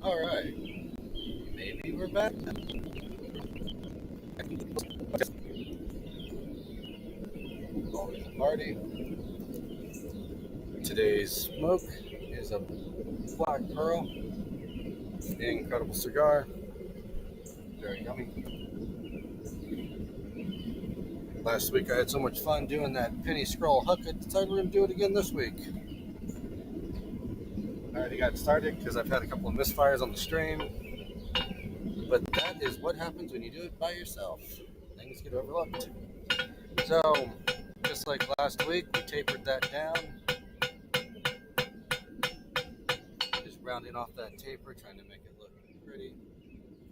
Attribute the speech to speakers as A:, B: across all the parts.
A: Alright, maybe we're back. Party. Today's smoke is a Black Pearl. Incredible cigar. Very yummy. Last week I had so much fun doing that penny scroll hook, I decided we're going to do it again this week. I already got started because I've had a couple of misfires on the stream. But that is what happens when you do it by yourself. Things get overlooked. So, just like last week, we tapered that down. Just rounding off that taper, trying to make it look pretty.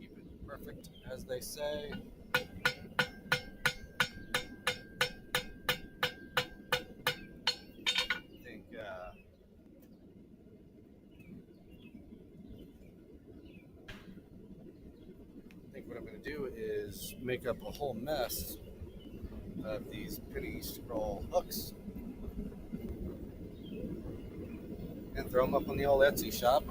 A: Keep it perfect, as they say. I think what I'm going to do is make up a whole mess of these penny scroll hooks and throw them up on the old Etsy shop.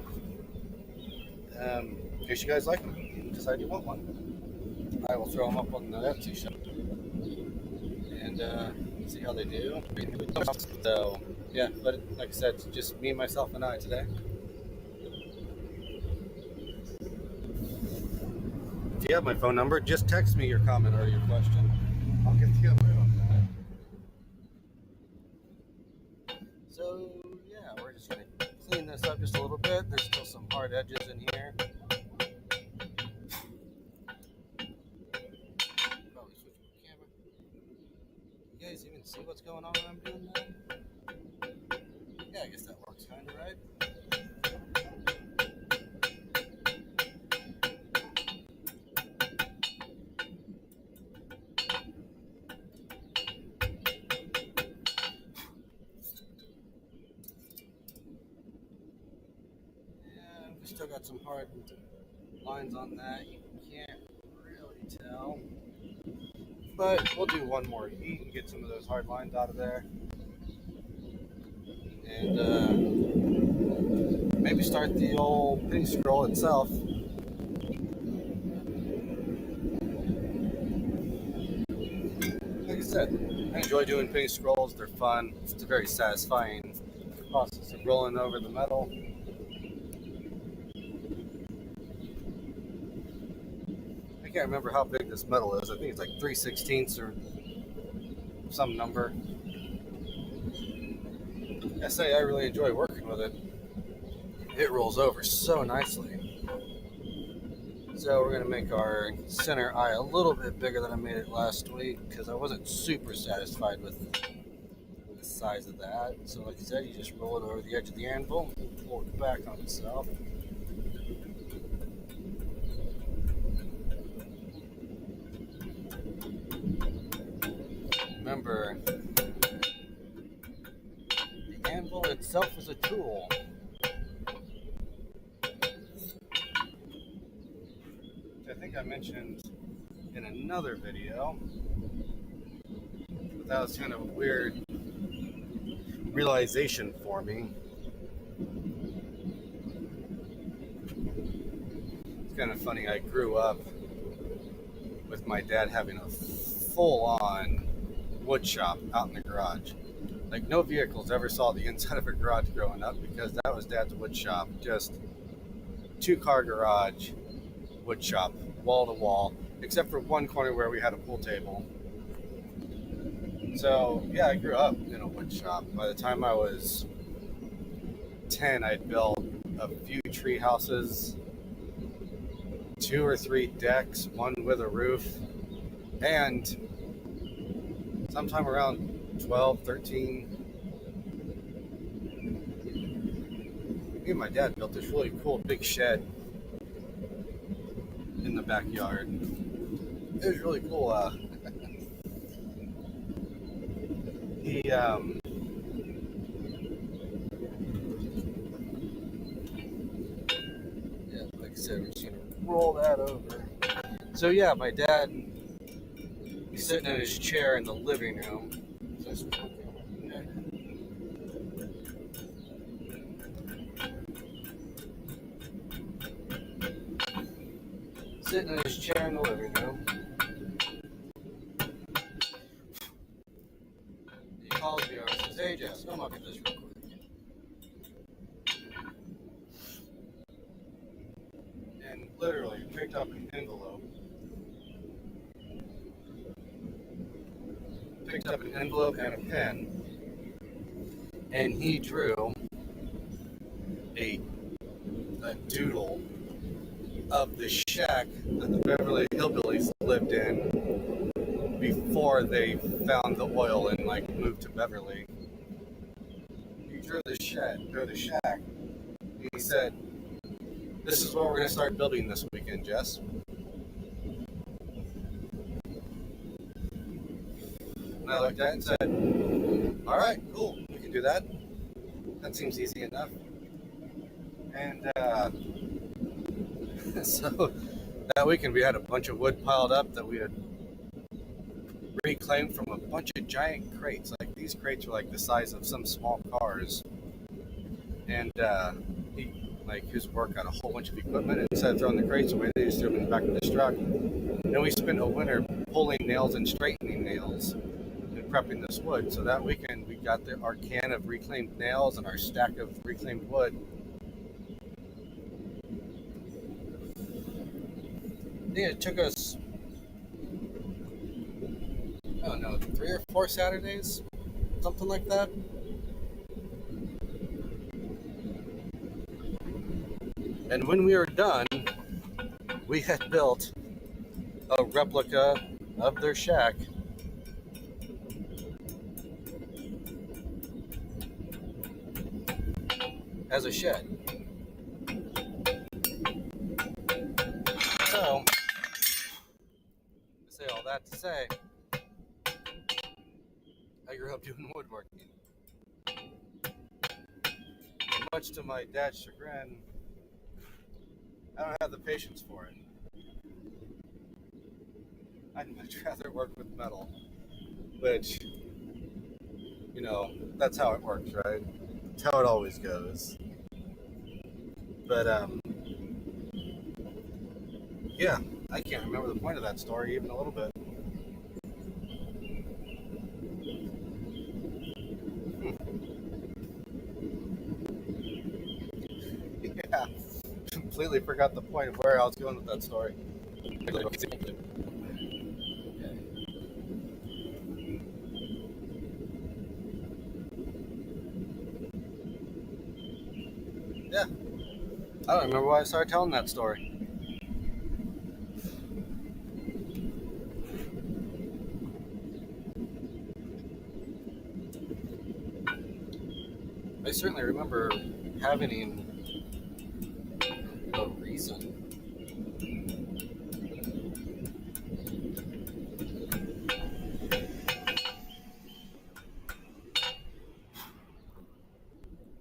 A: In case you guys like them, you decide you want one. I will throw them up on the Etsy shop and see how they do. So, yeah, but like I said, it's just me, myself, and I today. If you have my phone number, just text me your comment or your question. I'll get the other on that. So, yeah, we're just going to clean this up just a little bit. There's still some hard edges in here. Probably switch my camera. You guys even see what's going on when I'm doing that? Yeah, I guess that works kind of, right? Yeah, we still got some hard lines on that. You can't really tell. But we'll do one more heat and get some of those hard lines out of there. And maybe start the old penny scroll itself. Like I said, I enjoy doing penny scrolls. They're fun. It's a very satisfying process of rolling over the metal. I can't remember how big this metal is. I think it's like 3/16 or some number. I say I really enjoy working with it. It rolls over so nicely. So we're going to make our center eye a little bit bigger than I made it last week because I wasn't super satisfied with the size of that. So like I said, you just roll it over the edge of the anvil, pull it back on itself. Remember, the anvil itself is a tool. I think I mentioned in another video, but that was kind of a weird realization for me. It's kind of funny, I grew up with my dad having a full-on wood shop out in the garage. Like, no vehicles ever saw the inside of a garage growing up because that was Dad's wood shop. Just 2-car garage, wood shop, wall to wall, except for one corner where we had a pool table. So, yeah, I grew up in a wood shop. By the time I was 10, I'd built a few tree houses, 2 or 3 decks, one with a roof, and sometime around 12, 13, me and my dad built this really cool big shed in the backyard. It was really cool. Yeah, like I said, we're just gonna roll that over. So yeah, my dad, he's sitting in his chair in the living room. sitting in his chair in the living room. He calls me over and says, "Hey Jess, come look at this real quick." And literally picked up an envelope. Picked up an envelope and a pen. And he drew a doodle of the shack that the Beverly Hillbillies lived in before they found the oil and like moved to Beverly. He drew the shack, and he said, "This is what we're going to start building this weekend, Jess." And I looked at it and said, "All right, cool, we can do that. That seems easy enough." And so that weekend we had a bunch of wood piled up that we had reclaimed from a bunch of giant crates. Like these crates were like the size of some small cars. And his work got a whole bunch of equipment, and instead of throwing the crates away, they just threw them in the back of his truck. Then we spent a winter pulling nails and straightening nails and prepping this wood. So that weekend we got our can of reclaimed nails and our stack of reclaimed wood. I think it took us, I don't know, 3 or 4 Saturdays, something like that. And when we were done, we had built a replica of their shack. As a shed. So, I say all that to say, I grew up doing woodworking. And much to my dad's chagrin, I don't have the patience for it. I'd much rather work with metal, which, that's how it works, right? That's how it always goes. But, yeah, I can't remember the point of that story even a little bit. Yeah, completely forgot the point of where I was going with that story. Yeah, I don't remember why I started telling that story. I certainly remember having a reason.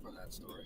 A: For that story.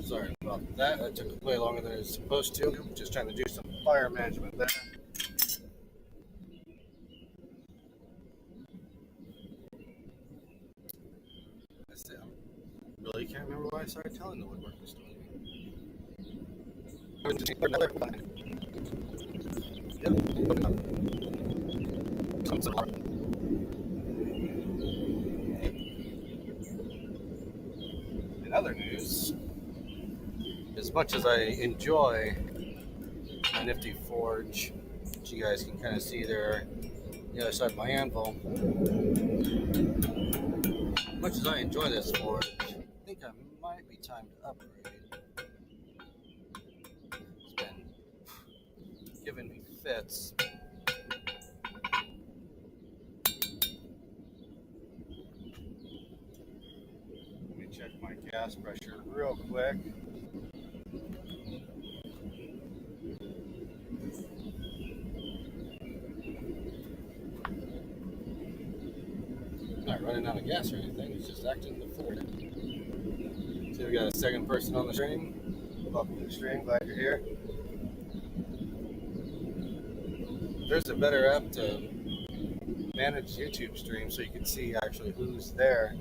A: Sorry about that. That took way longer than it was supposed to. Just trying to do some fire management there. I still really can't remember why I started telling the woodworking story. In other news, as much as I enjoy my nifty forge, which you guys can kind of see there, the other side of my anvil, as much as I enjoy this forge, I think I might be time to upgrade. It's been giving me fits. Let me check my gas pressure real quick. Not running out of gas or anything, it's just acting the fool. So we got a second person on the stream. Welcome to the stream, glad you're here. There's a better app to manage YouTube streams so you can see actually who's there.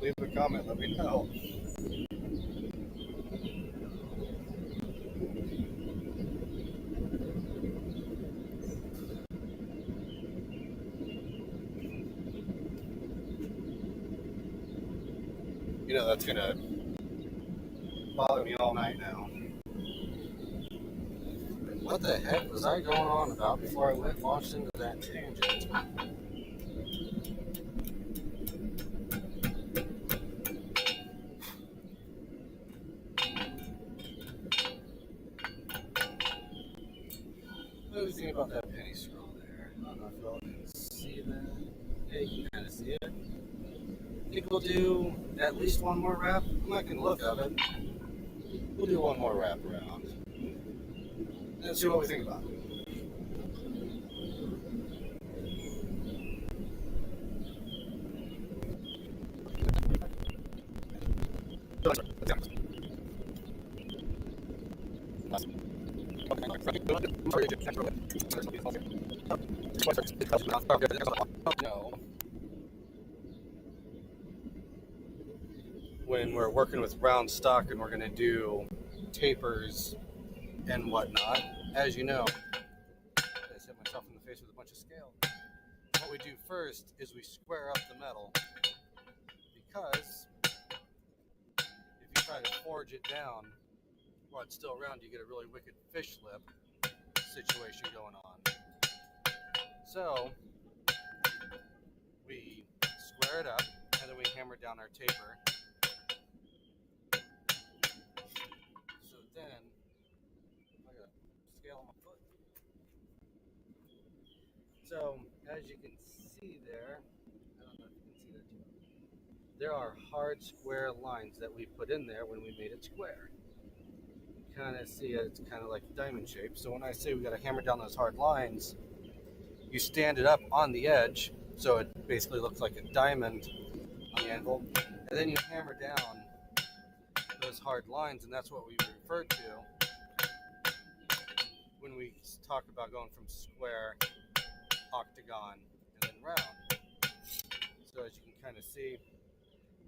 A: Leave a comment, let me know. You know that's gonna bother me all night now. What the heck was I going on about before I launched into that tangent? I was thinking about that penny scroll there. I don't know if y'all can see that. Yeah, you can kind of see it. I think we'll do at least one more wrap. I'm not going to look at it. We'll do one more wrap around. And see what we think about it. No. When we're working with round stock and we're going to do tapers and whatnot, as you know, I just hit myself in the face with a bunch of scale. What we do first is we square up the metal, because if you try to forge it down while it's still round, you get a really wicked fish lip situation going on. So we square it up and then we hammer down our taper. So then I got a scale on my foot. So as you can see there, I don't know if you can see that too. There are hard square lines that we put in there when we made it square. You kind of see it's kind of like a diamond shape. So when I say we got to hammer down those hard lines, you stand it up on the edge, so it basically looks like a diamond on the anvil, and then you hammer down those hard lines, and that's what we refer to when we talk about going from square, octagon, and then round. So as you can kind of see,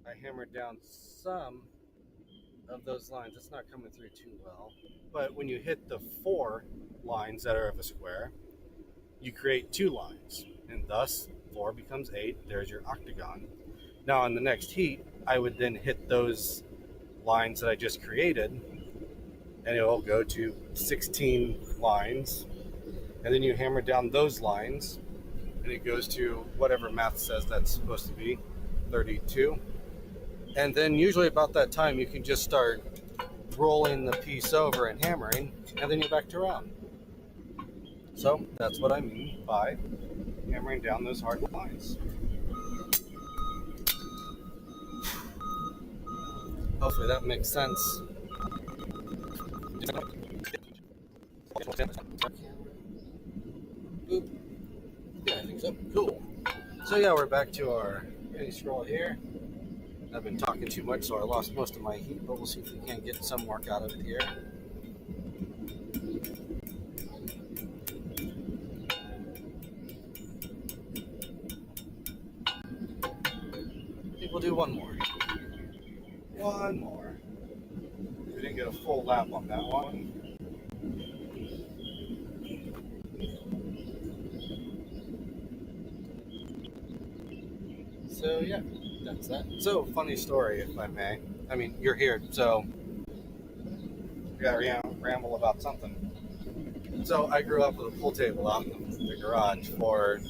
A: I hammered down some of those lines. It's not coming through too well, but when you hit the 4 lines that are of a square, you create 2 lines, and thus 4 becomes 8. There's your octagon. Now on the next heat, I would then hit those lines that I just created, and it will go to 16 lines, and then you hammer down those lines, and it goes to whatever math says that's supposed to be, 32. And then usually about that time, you can just start rolling the piece over and hammering, and then you're back to round. So that's what I mean by hammering down those hard lines. Hopefully that makes sense. Boop. Yeah, I think so. Cool. So yeah, we're back to our penny scroll here. I've been talking too much, so I lost most of my heat, but we'll see if we can't get some work out of it here. I think we'll do one more. One more. We didn't get a full lap on that one. So yeah, that's that. So funny story, if I may. I mean, you're here, so we gotta ramble about something. So I grew up with a pool table out in the garage for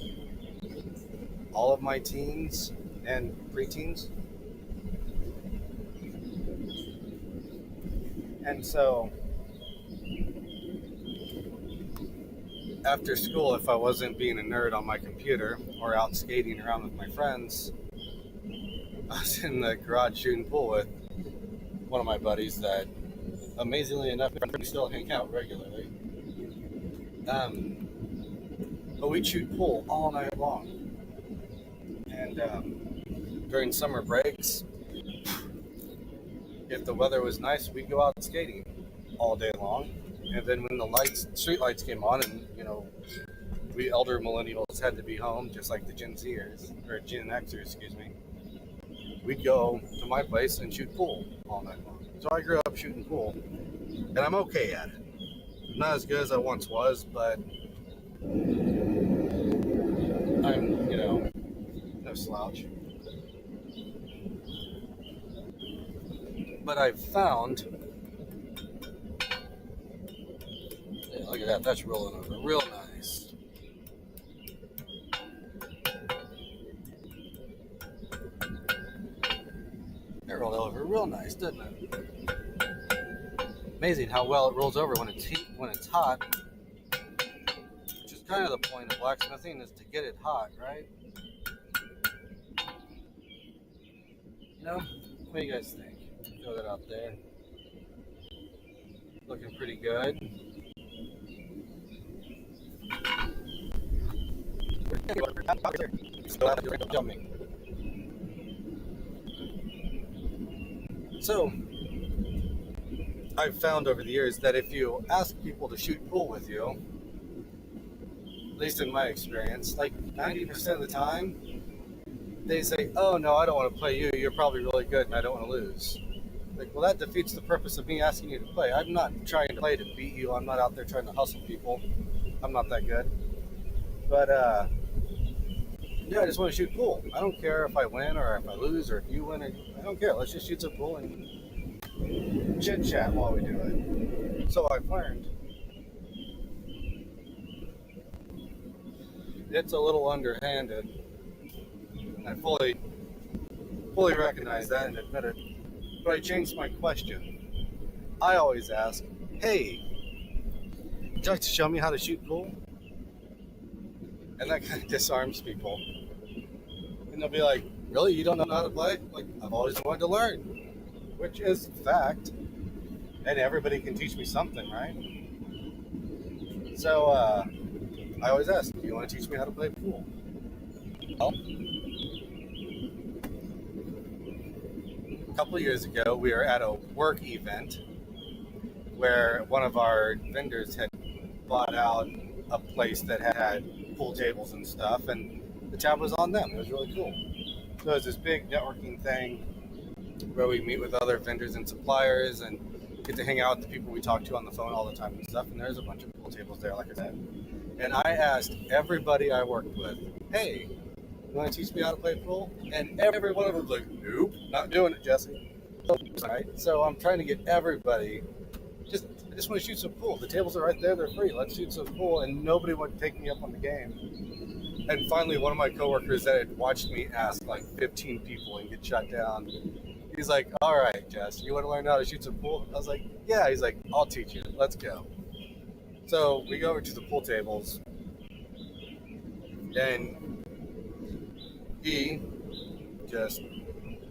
A: all of my teens and preteens. And so after school, if I wasn't being a nerd on my computer or out skating around with my friends, I was in the garage shooting pool with one of my buddies that, amazingly enough, we still hang out regularly. But we'd shoot pool all night long. And during summer breaks, if the weather was nice, we'd go out skating all day long. And then when the street lights came on, and we elder millennials had to be home, just like the Gen Zers or Gen Xers, excuse me. We'd go to my place and shoot pool all night long. So I grew up shooting pool, and I'm okay at it. Not as good as I once was, but I'm, no slouch. But I've found, yeah, look at that, that's rolling over real nice. It rolled over real nice, didn't it? Amazing how well it rolls over when it's hot. Which is kind of the point of blacksmithing, is to get it hot, right? What do you guys think? Throw that out there. Looking pretty good. Jumping. So, I've found over the years that if you ask people to shoot pool with you, at least in my experience, like 90% of the time, they say, "Oh no, I don't want to play you. You're probably really good, and I don't want to lose." Like, well, that defeats the purpose of me asking you to play. I'm not trying to play to beat you. I'm not out there trying to hustle people. I'm not that good. But yeah, I just want to shoot pool. I don't care if I win or if I lose or if you win. I don't care. Let's just shoot some pool and chit chat while we do it. So I've learned. It's a little underhanded. I fully recognize that and admit it. But I changed my question. I always ask, "Hey, would you like to show me how to shoot pool?" And that kind of disarms people. And they'll be like, "Really? You don't know how to play?" Like, I've always wanted to learn. Which is fact. And everybody can teach me something, right? So, I always ask, "Do you want to teach me how to play pool?" Well, a couple of years ago, we were at a work event where one of our vendors had bought out a place that had pool tables and stuff, and the tab was on them. It was really cool. So it was this big networking thing where we meet with other vendors and suppliers and get to hang out with the people we talk to on the phone all the time and stuff. And there's a bunch of pool tables there, like I said. And I asked everybody I worked with, "Hey, you want to teach me how to play pool?" And every one of them was like, "Nope, not doing it, Jesse." Right? So I'm trying to get everybody, I just want to shoot some pool. The tables are right there, they're free. Let's shoot some pool. And nobody would take me up on the game. And finally, one of my coworkers that had watched me ask like 15 people and get shut down, he's like, "All right, Jess, you want to learn how to shoot some pool?" I was like, "Yeah." He's like, "I'll teach you. Let's go." So we go over to the pool tables, and he just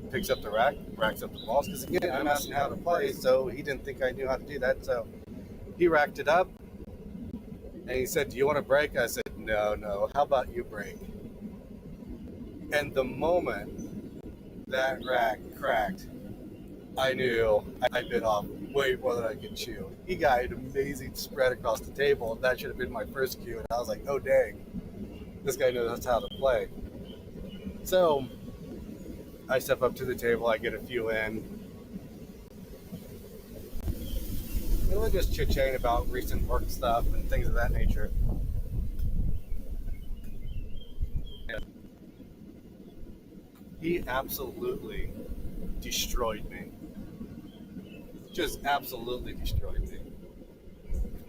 A: picks up the rack, racks up the balls, because again, I'm asking how to play, so he didn't think I knew how to do that. So he racked it up, and he said, "Do you want to break?" I said, No, how about you break?" And the moment that rack cracked, I knew I bit off way more than I could chew. He got an amazing spread across the table, and that should have been my first cue, and I was like, "Oh dang, this guy knows how to play." So I step up to the table, I get a few in, and we're just chit-chatting about recent work stuff and things of that nature. And he absolutely destroyed me. Just absolutely destroyed me.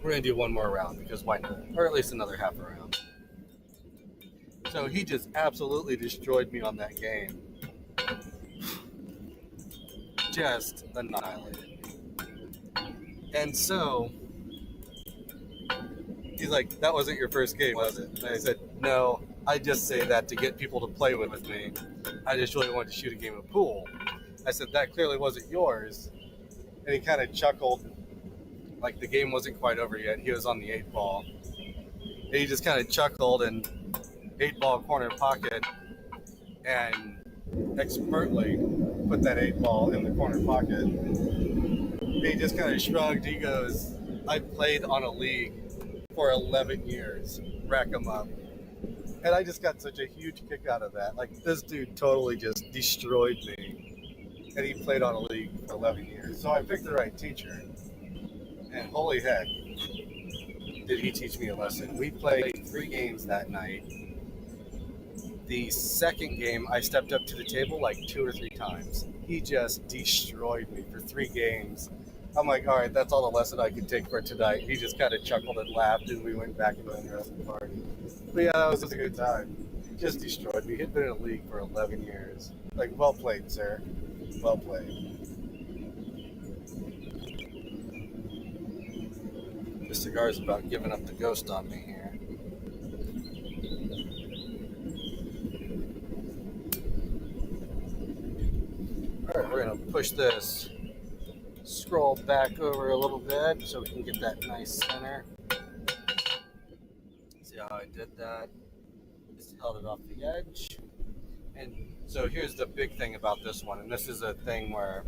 A: We're going to do one more round, because why not? Or at least another half a round. So he just absolutely destroyed me on that game. Just annihilated me. And so he's like, "That wasn't your first game, was it?" And I said, "No, I just say that to get people to play with me. I just really wanted to shoot a game of pool. I said, that clearly wasn't yours. And he kind of chuckled, like the game wasn't quite over yet. He was on the 8-ball. And he just kind of chuckled and 8-ball corner pocket and expertly put that 8-ball in the corner pocket. He just kind of shrugged. He goes, I played on a league for 11 years. Rack 'em up. And I just got such a huge kick out of that. Like, this dude totally just destroyed me. And he played on a league for 11 years. So I picked the right teacher. And holy heck, did he teach me a lesson. We played 3 games that night. The second game, I stepped up to the table like 2 or 3 times. He just destroyed me for 3 games. I'm like, all right, that's all the lesson I could take for tonight. He just kind of chuckled and laughed, and we went back into the rest of the party. But yeah, that was just a good time. He just destroyed me. He'd been in a league for 11 years. Like, well played, sir. Well played. The cigar's about giving up the ghost on me here. Alright, we're going to push this scroll back over a little bit so we can get that nice center. See how I did that? Just held it off the edge. And so here's the big thing about this one, and this is a thing where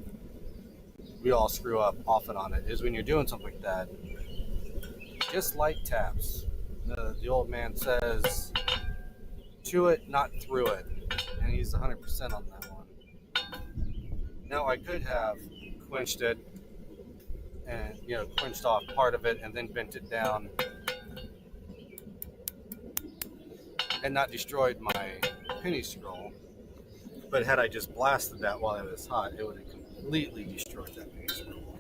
A: we all screw up often on it, is when you're doing something like that, just light taps. The old man says, to it, not through it. And he's 100% on that one. Now, I could have quenched it and, quenched off part of it and then bent it down and not destroyed my penny scroll. But had I just blasted that while it was hot, it would have completely destroyed that penny scroll.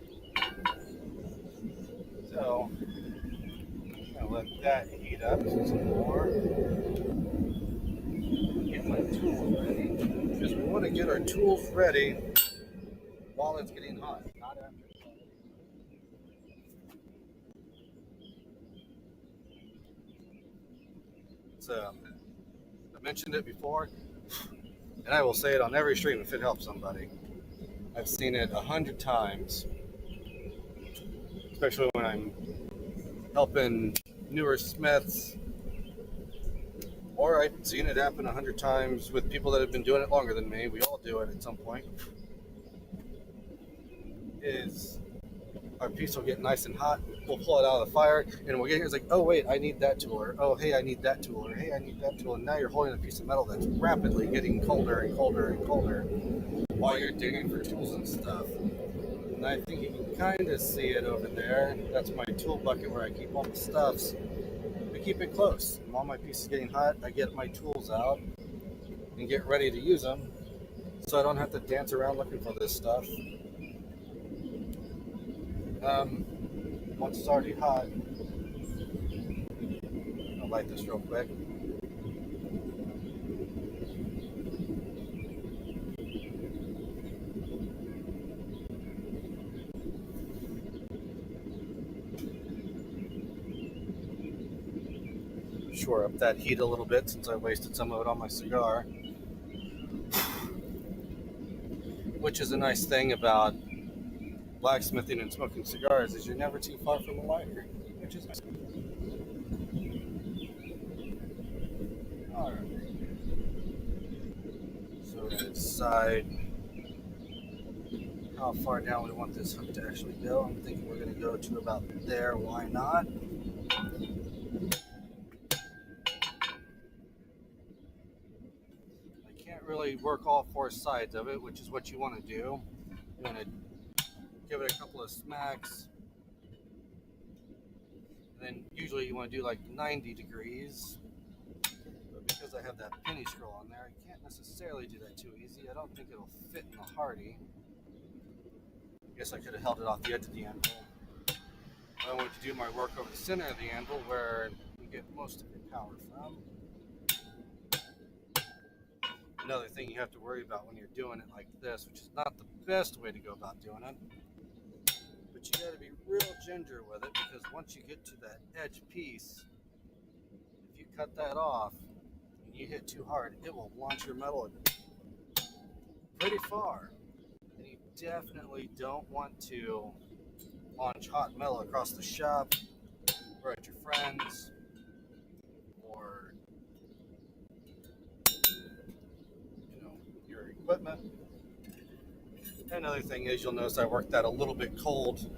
A: So, I'm going to let that heat up some more. Get my tools ready. Because we want to get our tools ready while it's getting hot, not after. So, I mentioned it before, and I will say it on every stream if it helps somebody. I've seen it 100 times, especially when I'm helping newer smiths, or I've seen it happen 100 times with people that have been doing it longer than me. We all do it at some point. Is our piece will get nice and hot, we'll pull it out of the fire, and we'll get here, it's like, oh wait, I need that tool, or oh hey, I need that tool, or hey, I need that tool, and now you're holding a piece of metal that's rapidly getting colder and colder and colder while you're digging for tools and stuff. And I think you can kind of see it over there. That's my tool bucket where I keep all the stuffs. I keep it close. And while my piece is getting hot, I get my tools out and get ready to use them, so I don't have to dance around looking for this stuff. Once it's already hot, I'll light this real quick. Shore up that heat a little bit since I wasted some of it on my cigar. Which is a nice thing about blacksmithing and smoking cigars, is you're never too far from a lighter, which is nice. Alright. So we're going to decide how far down we want this hook to actually go. I'm thinking we're going to go to about there. Why not? I can't really work all 4 sides of it, which is what you want to do. You want to give it a couple of smacks. And then usually you want to do like 90 degrees. But because I have that penny scroll on there, I can't necessarily do that too easy. I don't think it'll fit in the Hardy. I guess I could have held it off the edge of the anvil. I want to do my work over the center of the anvil where you get most of your power from. Another thing you have to worry about when you're doing it like this, which is not the best way to go about doing it, but you got to be real ginger with it, because once you get to that edge piece, if you cut that off and you hit too hard, it will launch your metal pretty far. And you definitely don't want to launch hot metal across the shop or at your friends or your equipment. Another thing is you'll notice I worked that a little bit cold,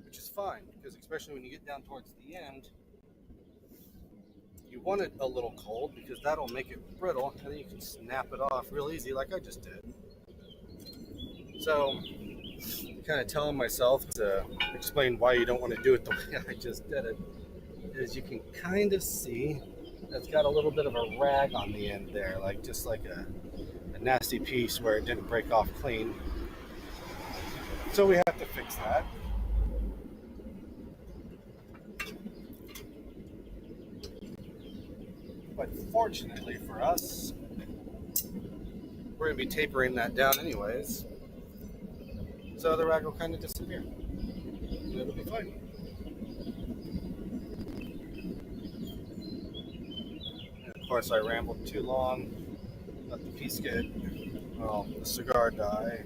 A: which is fine because especially when you get down towards the end, you want it a little cold because that'll make it brittle and then you can snap it off real easy like I just did. So kind of telling myself to explain why you don't want to do it the way I just did it is you can kind of see it's got a little bit of a rag on the end there, like just like a nasty piece where it didn't break off clean. So we have to fix that. But fortunately for us, we're going to be tapering that down anyways. So the rag will kind of disappear. And it'll be fine. And of course, I rambled too long. Let the piece get, the cigar die.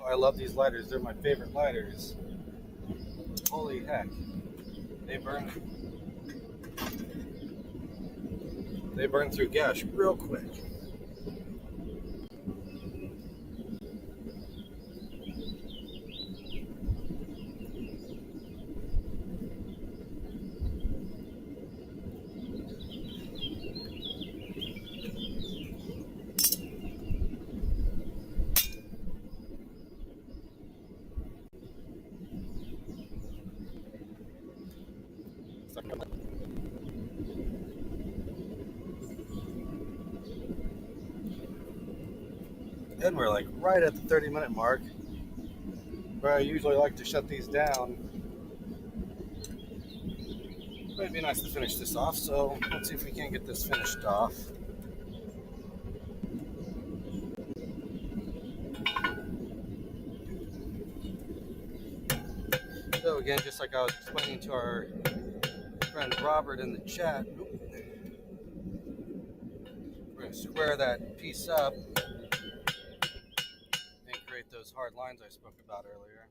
A: I love these lighters. They're my favorite lighters. Holy heck. They burn through gas real quick. And we're like right at the 30-minute mark where I usually like to shut these down. But it'd be nice to finish this off, so let's see if we can't get this finished off. So again, just like I was explaining to our friend Robert in the chat, we're going to square that piece up and create those hard lines I spoke about earlier.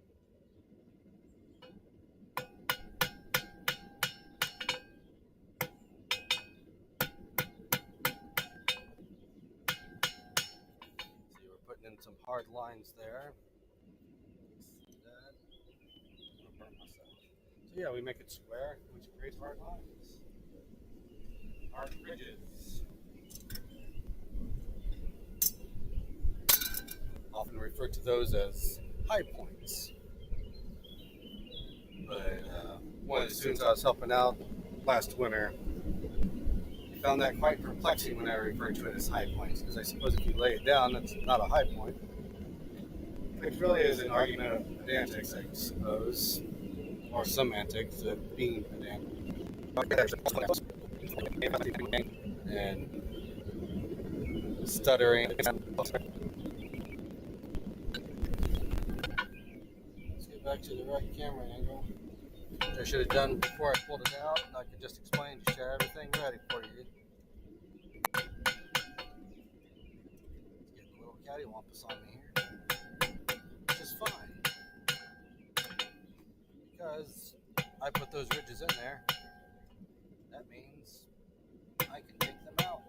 A: See, we're putting in some hard lines there. See that? I'm gonna burn myself. So yeah, we make it square, which creates hard lines. Hard ridges. Often refer to those as high points. But one of the students I was helping out last winter found that quite perplexing when I referred to it as high points, because I suppose if you lay it down, that's not a high point. Which really is an argument of pedantics, I suppose, or semantics of being pedantic. And stuttering. Let's get back to the right camera angle. Which I should have done before I pulled it out. I could just explain, just have everything ready for you. It's getting a little cattywampus on me here. Which is fine. Because I put those ridges in there. That means I can take them out.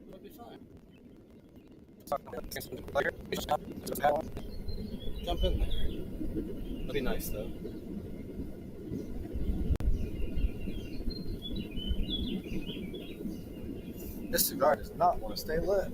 A: It'll be fine. Jump in there. It'll be nice though. This cigar does not want to stay lit.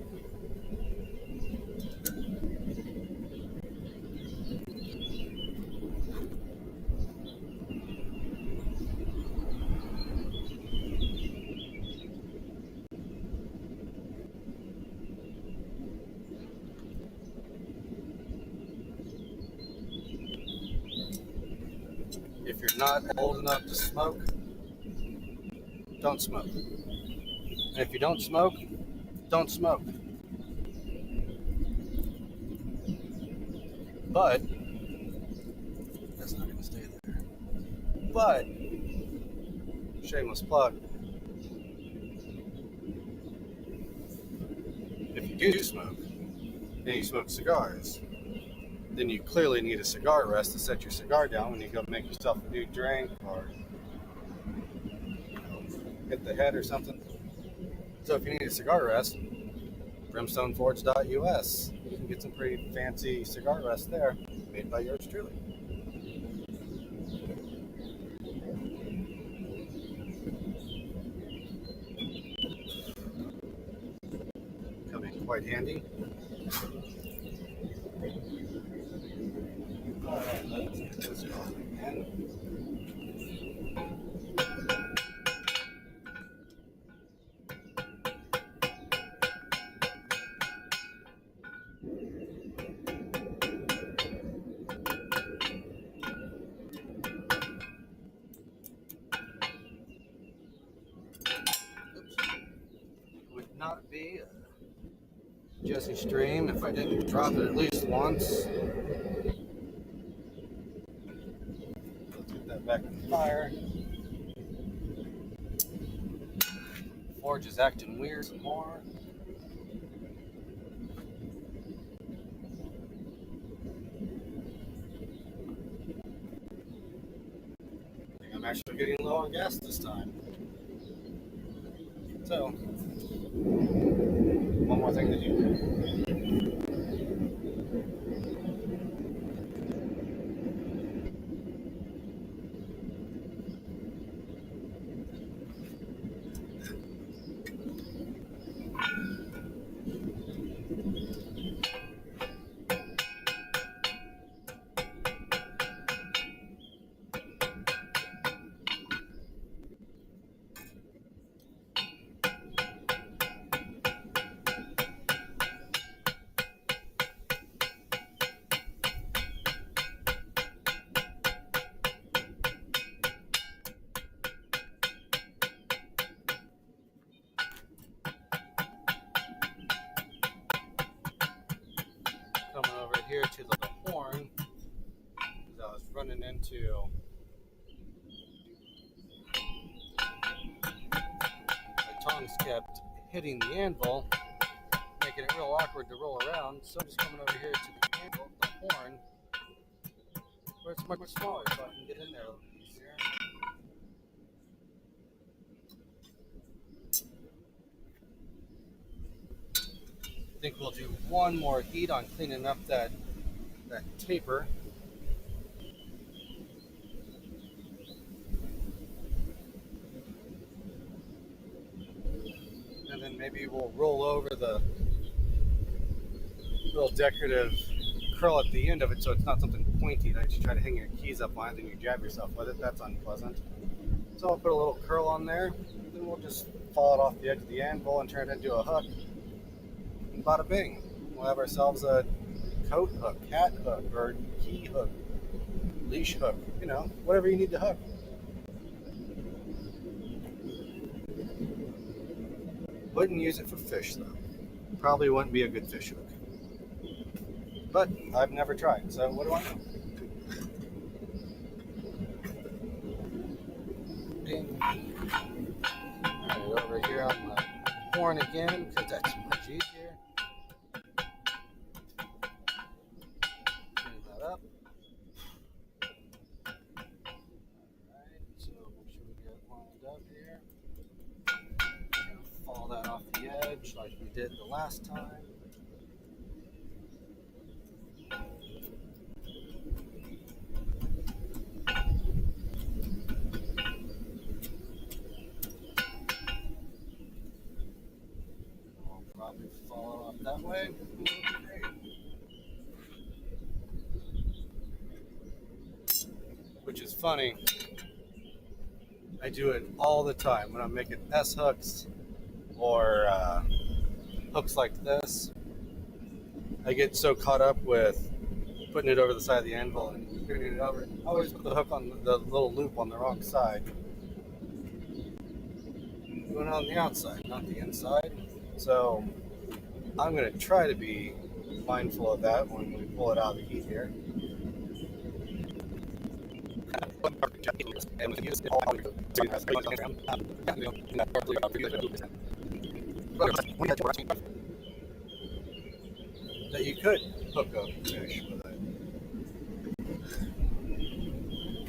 A: if you're not old enough to smoke, don't smoke. And if you don't smoke, don't smoke. But that's not going to stay there. But shameless plug. If you do smoke, and you smoke cigars, then you clearly need a cigar rest to set your cigar down when you go make yourself a new drink or hit the head or something. So if you need a cigar rest, brimstoneforge.us. You can get some pretty fancy cigar rests there, made by yours truly. Come in quite handy. Let's get this going again. Would not be a Jesse stream if I didn't drop it at least once. Let's get that back in the fire. Forge is acting weird some more. I think I'm actually getting low on gas this time. So, one more thing to do. Coming over here to the horn, because I was running into my tongues kept hitting the anvil, making it real awkward to roll around. So I'm just coming over here to the anvil, the horn, where it's much smaller, so I can get in there a little easier. I think we'll do one more heat on cleaning up that taper. And then maybe we'll roll over the little decorative curl at the end of it so it's not something pointy that you try to hang your keys up on it and you jab yourself with it. That's unpleasant. So I'll put a little curl on there, and then we'll just fall it off the edge of the anvil and turn it into a hook. And bada bing, we'll have ourselves a coat hook, hat hook, or key hook, leash hook, whatever you need to hook. Wouldn't use it for fish though. Probably wouldn't be a good fish hook. But I've never tried, so what do I know? Ding. Alright, over here on the horn again, because that's much easier. Clean that up. Alright, so make sure we get it lined up here. Fall that off the edge like we did the last time. Probably fall off that way. Which is funny. I do it all the time when I'm making S hooks or hooks like this. I get so caught up with putting it over the side of the anvil and putting it over. I always put the hook on the little loop on the wrong side. Going on the outside, not the inside. So I'm going to try to be mindful of that when we pull it out of the heat here. That you could hook up fish with it.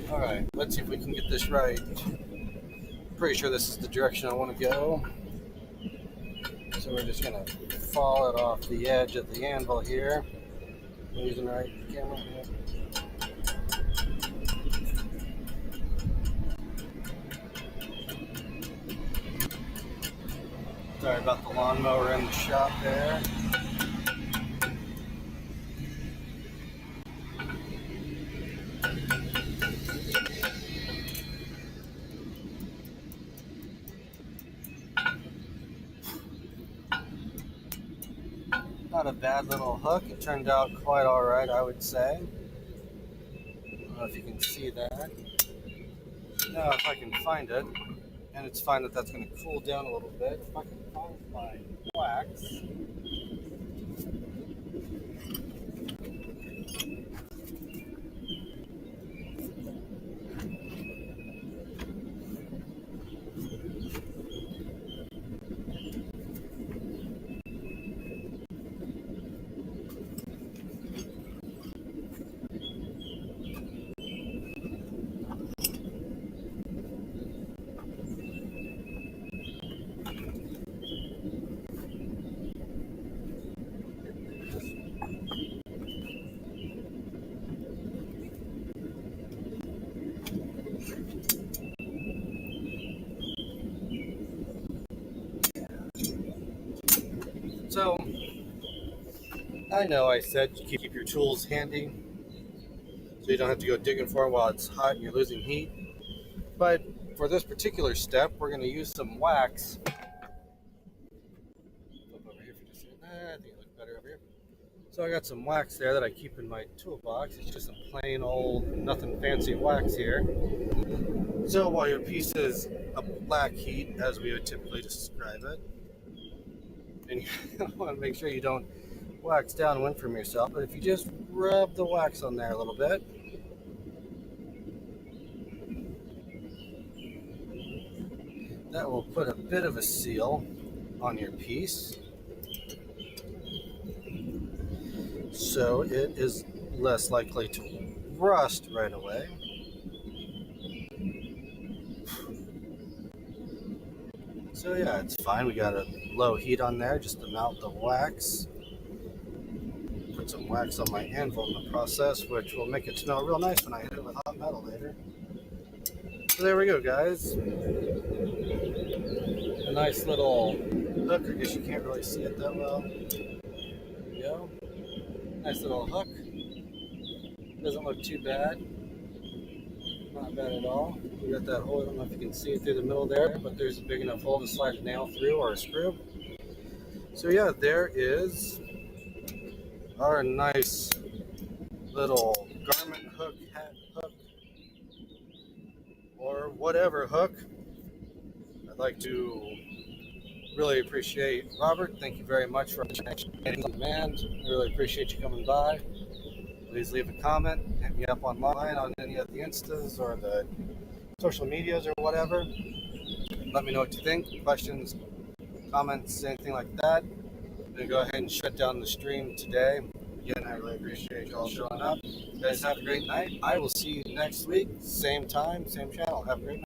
A: Alright, let's see if we can get this right. Pretty sure this is the direction I want to go. So we're just going to fall it off the edge of the anvil here. I'm using the right camera here. Sorry about the lawnmower in the shop there. Not a bad little hook. It turned out quite alright, I would say. I don't know if you can see that. Now, if I can find it, and it's fine that that's going to cool down a little bit. If I can find my wax. So, I know I said keep your tools handy so you don't have to go digging for them while it's hot and you're losing heat. But for this particular step, we're going to use some wax. Flip over here for just a second. I think it looks better over here. So I got some wax there that I keep in my toolbox. It's just some plain old, nothing fancy wax here. So while your piece is a black heat, as we would typically describe it, and you want to make sure you don't wax downwind from yourself, but if you just rub the wax on there a little bit, that will put a bit of a seal on your piece, so it is less likely to rust right away. So yeah, it's fine. We got a low heat on there just to melt the wax. Put some wax on my anvil in the process, which will make it smell real nice when I hit it with hot metal later. So there we go, guys. A nice little hook. I guess you can't really see it that well. There we go. Nice little hook. Doesn't look too bad. Not bad at all. We got that hole. I don't know if you can see it through the middle there, but there's a big enough hole to slide a nail through or a screw. So yeah, there is our nice little garment hook, hat hook, or whatever hook. I'd like to really appreciate Robert. Thank you very much for getting on demand. I really appreciate you coming by. Please leave a comment, hit me up online on any of the Instas or the social medias or whatever. Let me know what you think, questions, comments, anything like that. I'm going to go ahead and shut down the stream today. Again, I really appreciate you all showing up. You guys have a great night. I will see you next week, same time, same channel. Have a great night.